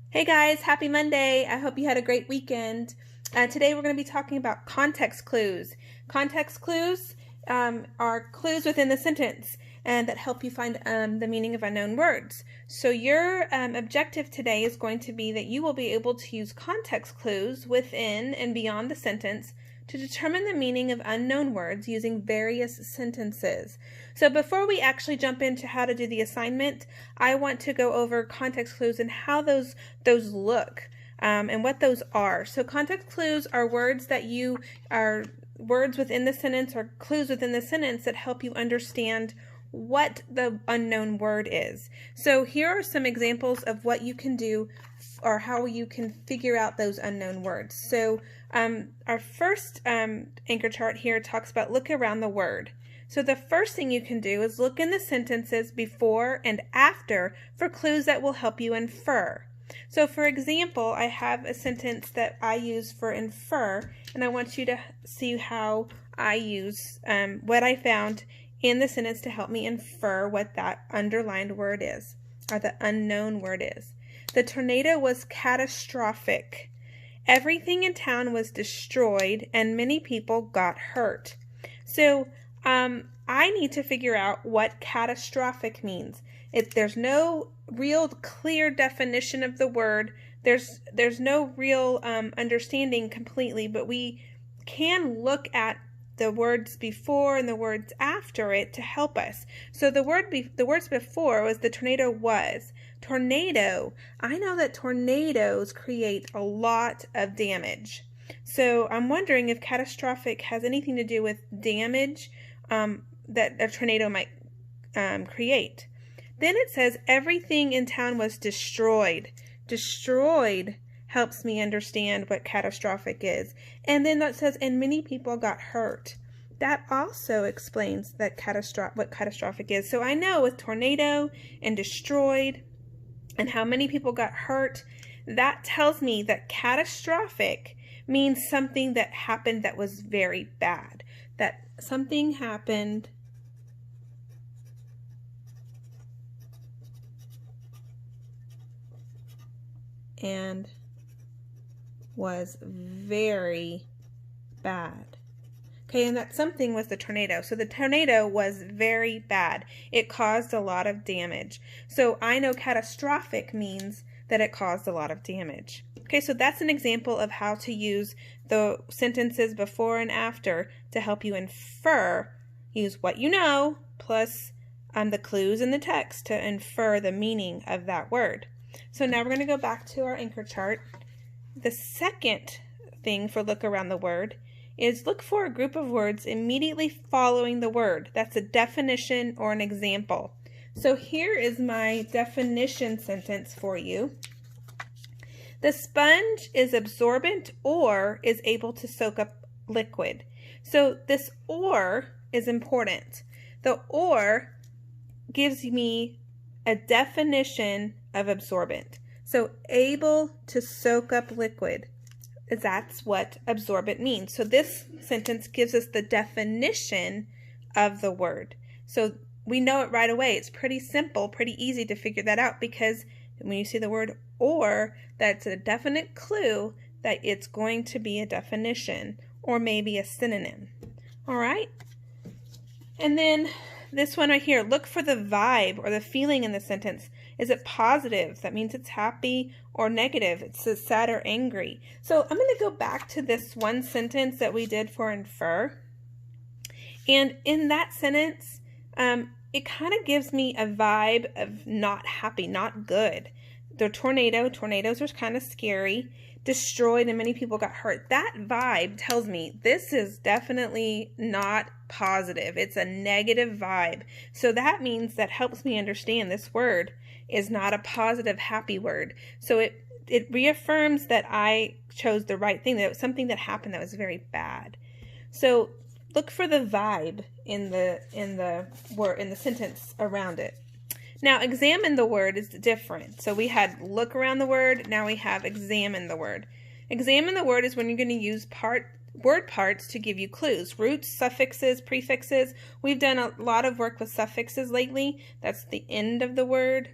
Hey guys, happy Monday. I hope you had a great weekend. Today we're going to be talking about context clues. Context clues are clues within the sentence and that help you find the meaning of unknown words. So your objective today is going to be that you will be able to use context clues within and beyond the sentence to determine the meaning of unknown words using various sentences. So before we actually jump into how to do the assignment, I want to go over context clues and how those look and what those are. So context clues are words that are words within the sentence or clues within the sentence that help you understand what the unknown word is. So here are some examples of what you can do or how you can figure out those unknown words. So our first anchor chart here talks about look around the word. So the first thing you can do is look in the sentences before and after for clues that will help you infer. So for example, I have a sentence that I use for infer, and I want you to see how I use what I found in the sentence to help me infer what that underlined word is, or the unknown word is. The tornado was catastrophic. Everything in town was destroyed and many people got hurt. So I need to figure out what catastrophic means. There's no real clear definition of the word. There's no real understanding completely, but we can look at the words before and the words after it to help us. So the words before was the tornado was. Tornado, I know that tornadoes create a lot of damage. So I'm wondering if catastrophic has anything to do with damage that a tornado might create. Then it says everything in town was destroyed. Destroyed helps me understand what catastrophic is. And then that says and many people got hurt. That also explains that what catastrophic is. So I know with tornado and destroyed and how many people got hurt, that tells me that catastrophic means something that happened that was very bad. That something happened and was very bad. Okay, and that something was the tornado. So the tornado was very bad. It caused a lot of damage. So I know catastrophic means that it caused a lot of damage. Okay, so that's an example of how to use the sentences before and after to help you infer. Use what you know plus the clues in the text to infer the meaning of that word. So now we're going to go back to our anchor chart. The second thing for look around the word is look for a group of words immediately following the word. That's a definition or an example. So here is my definition sentence for you. The sponge is absorbent or is able to soak up liquid. So this or is important. The or gives me a definition of absorbent. So able to soak up liquid. That's what absorbent means. So this sentence gives us the definition of the word. So we know it right away. It's pretty simple, pretty easy to figure that out because when you see the word or, that's a definite clue that it's going to be a definition or maybe a synonym. All right? And then this one right here, look for the vibe or the feeling in the sentence. Is it positive? That means it's happy, or negative. It says sad or angry. So I'm going to go back to this one sentence that we did for infer. And in that sentence, it kind of gives me a vibe of not happy, not good. The tornadoes are kind of scary, destroyed, and many people got hurt. That vibe tells me this is definitely not positive. It's a negative vibe. So that means that helps me understand this word is not a positive, happy word. So it reaffirms that I chose the right thing, that it was something that happened that was very bad. So look for the vibe in the word, in the sentence around it. Now examine the word is different. So we had look around the word, now we have examine the word. Examine the word is when you're going to use word parts to give you clues. Roots, suffixes, prefixes. We've done a lot of work with suffixes lately. That's the end of the word,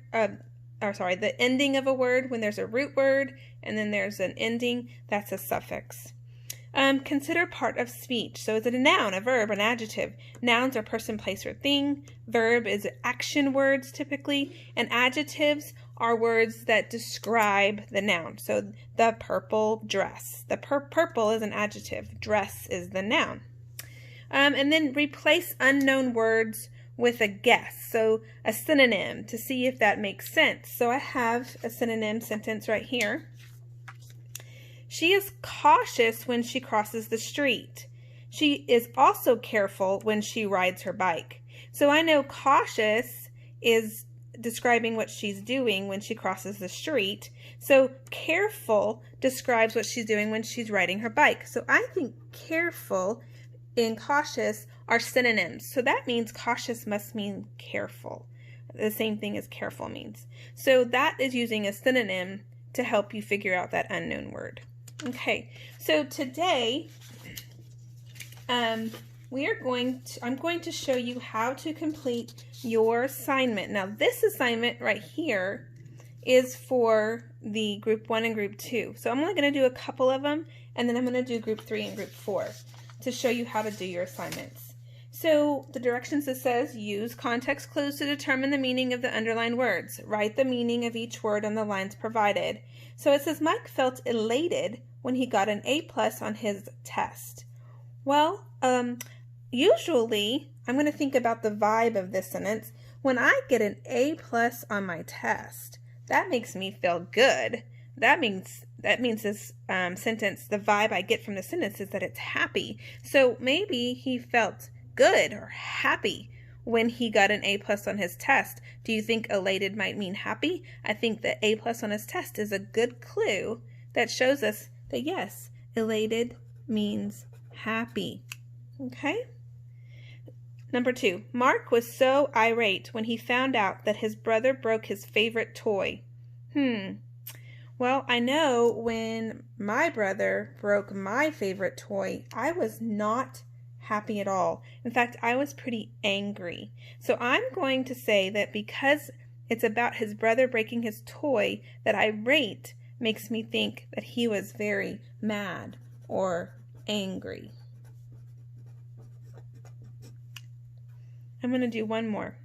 the ending of a word. When there's a root word and then there's an ending, that's a suffix. Consider part of speech. So is it a noun, a verb, an adjective? Nouns are person, place, or thing. Verb is action words typically. And adjectives are words that describe the noun. So the purple dress. The purple is an adjective. Dress is the noun. And then replace unknown words with a guess. So a synonym to see if that makes sense. So I have a synonym sentence right here. She is cautious when she crosses the street. She is also careful when she rides her bike. So I know cautious is describing what she's doing when she crosses the street. So careful describes what she's doing when she's riding her bike. So I think careful and cautious are synonyms. So that means cautious must mean careful. The same thing as careful means. So that is using a synonym to help you figure out that unknown word. Okay, so today I'm going to show you how to complete your assignment. Now this assignment right here is for the group 1 and group 2. So I'm only going to do a couple of them, and then I'm going to do group 3 and group 4 to show you how to do your assignments. So the directions, it says use context clues to determine the meaning of the underlined words. Write the meaning of each word on the lines provided. So it says Mike felt elated when he got an A+ on his test. Well, usually I'm going to think about the vibe of this sentence. When I get an A+ on my test, that makes me feel good. That means this sentence, the vibe I get from the sentence is that it's happy. So maybe he felt good or happy when he got an A+ on his test. Do you think elated might mean happy? I think the A+ on his test is a good clue that shows us that yes, elated means happy. Okay? Number 2, Mark was so irate when he found out that his brother broke his favorite toy. Well, I know when my brother broke my favorite toy, I was not happy at all. In fact, I was pretty angry. So I'm going to say that because it's about his brother breaking his toy, that irate makes me think that he was very mad or angry. I'm going to do one more.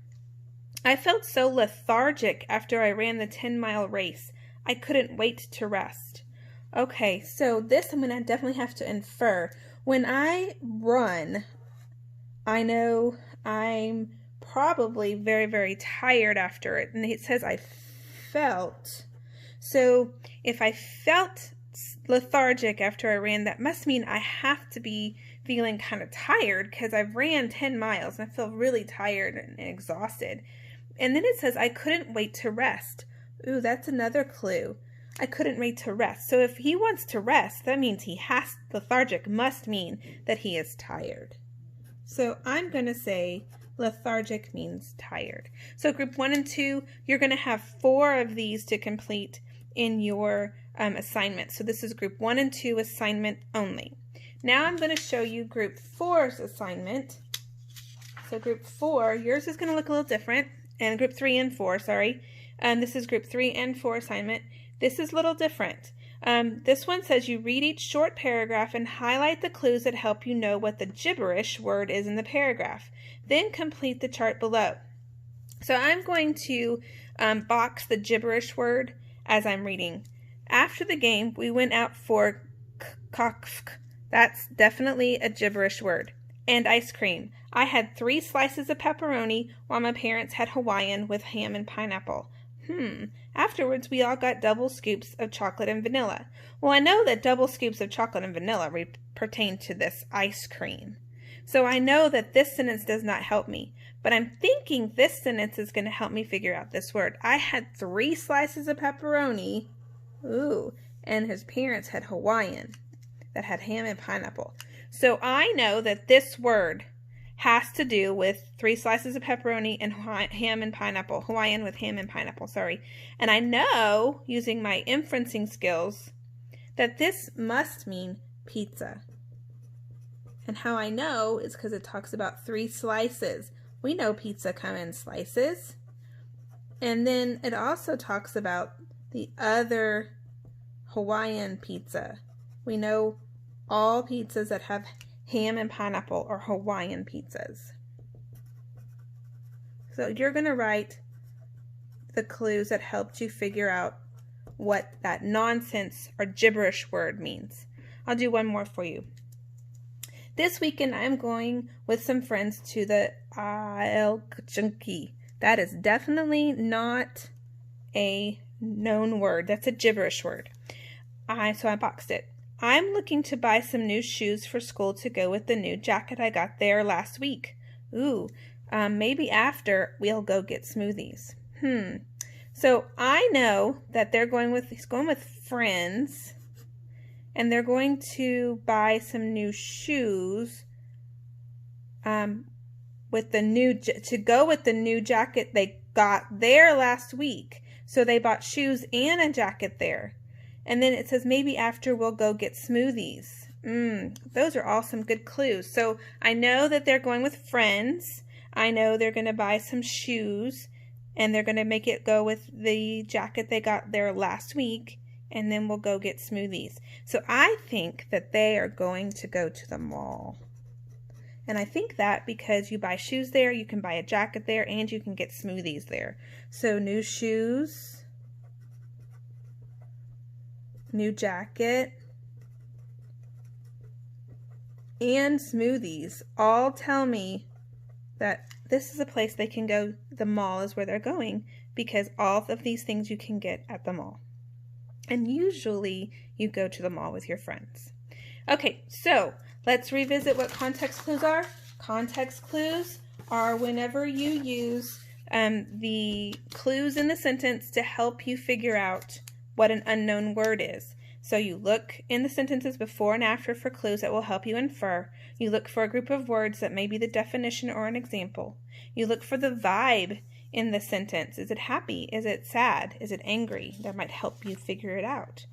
I felt so lethargic after I ran the 10-mile race. I couldn't wait to rest. Okay, so this I'm going to definitely have to infer. When I run, I know I'm probably very, very tired after it. And it says I felt. So if I felt lethargic after I ran, that must mean I have to be feeling kind of tired because I've ran 10 miles and I feel really tired and exhausted. And then it says I couldn't wait to rest. Ooh, that's another clue. I couldn't wait to rest. So if he wants to rest, that means lethargic must mean that he is tired. So I'm going to say lethargic means tired. So group 1 and 2, you're going to have 4 of these to complete in your assignment. So this is group 1 and 2 assignment only. Now I'm going to show you group 4's assignment. So group 4, yours is going to look a little different. And group 3 and 4, sorry. This is group 3 and 4 assignment. This is a little different. This one says you read each short paragraph and highlight the clues that help you know what the gibberish word is in the paragraph. Then complete the chart below. So I'm going to box the gibberish word as I'm reading. After the game, we went out for kakfk. That's definitely a gibberish word. And ice cream. I had 3 slices of pepperoni while my parents had Hawaiian with ham and pineapple. Afterwards, we all got double scoops of chocolate and vanilla. Well, I know that double scoops of chocolate and vanilla pertain to this ice cream. So I know that this sentence does not help me, but I'm thinking this sentence is going to help me figure out this word. I had 3 slices of pepperoni, and his parents had Hawaiian that had ham and pineapple. So I know that this word has to do with 3 slices of pepperoni and ham and pineapple. Hawaiian with ham and pineapple, sorry. And I know, using my inferencing skills, that this must mean pizza. And how I know is because it talks about 3 slices. We know pizza comes in slices. And then it also talks about the other Hawaiian pizza. We know all pizzas that have ham and pineapple are Hawaiian pizzas. So you're going to write the clues that helped you figure out what that nonsense or gibberish word means. I'll do one more for you. This weekend I'm going with some friends to the Ae'olchunky. That is definitely not a known word. That's a gibberish word. So I boxed it. I'm looking to buy some new shoes for school to go with the new jacket I got there last week. Ooh, maybe after we'll go get smoothies. So I know that he's going with friends, and they're going to buy some new shoes to go with the new jacket they got there last week. So they bought shoes and a jacket there. And then it says maybe after we'll go get smoothies. Those are all some good clues. So I know that they're going with friends. I know they're going to buy some shoes, and they're going to make it go with the jacket they got there last week, and then we'll go get smoothies. So I think that they are going to go to the mall. And I think that because you buy shoes there, you can buy a jacket there, and you can get smoothies there. So new shoes, new jacket, and smoothies all tell me that this is a place they can go. The mall is where they're going, because all of these things you can get at the mall. And usually you go to the mall with your friends. Okay, so let's revisit what context clues are. Context clues are whenever you use the clues in the sentence to help you figure out what an unknown word is. So you look in the sentences before and after for clues that will help you infer. You look for a group of words that may be the definition or an example. You look for the vibe in the sentence. Is it happy? Is it sad? Is it angry? That might help you figure it out.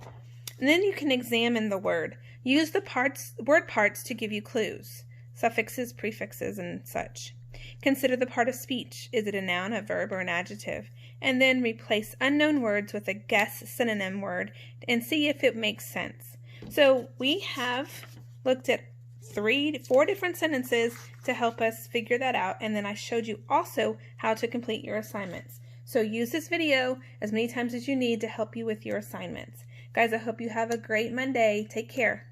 And then you can examine the word. Use the word parts to give you clues, suffixes, prefixes, and such. Consider the part of speech. Is it a noun, a verb, or an adjective? And then replace unknown words with a guess synonym word and see if it makes sense. So we have looked at 4 different sentences to help us figure that out, and then I showed you also how to complete your assignments. So use this video as many times as you need to help you with your assignments. Guys, I hope you have a great Monday. Take care.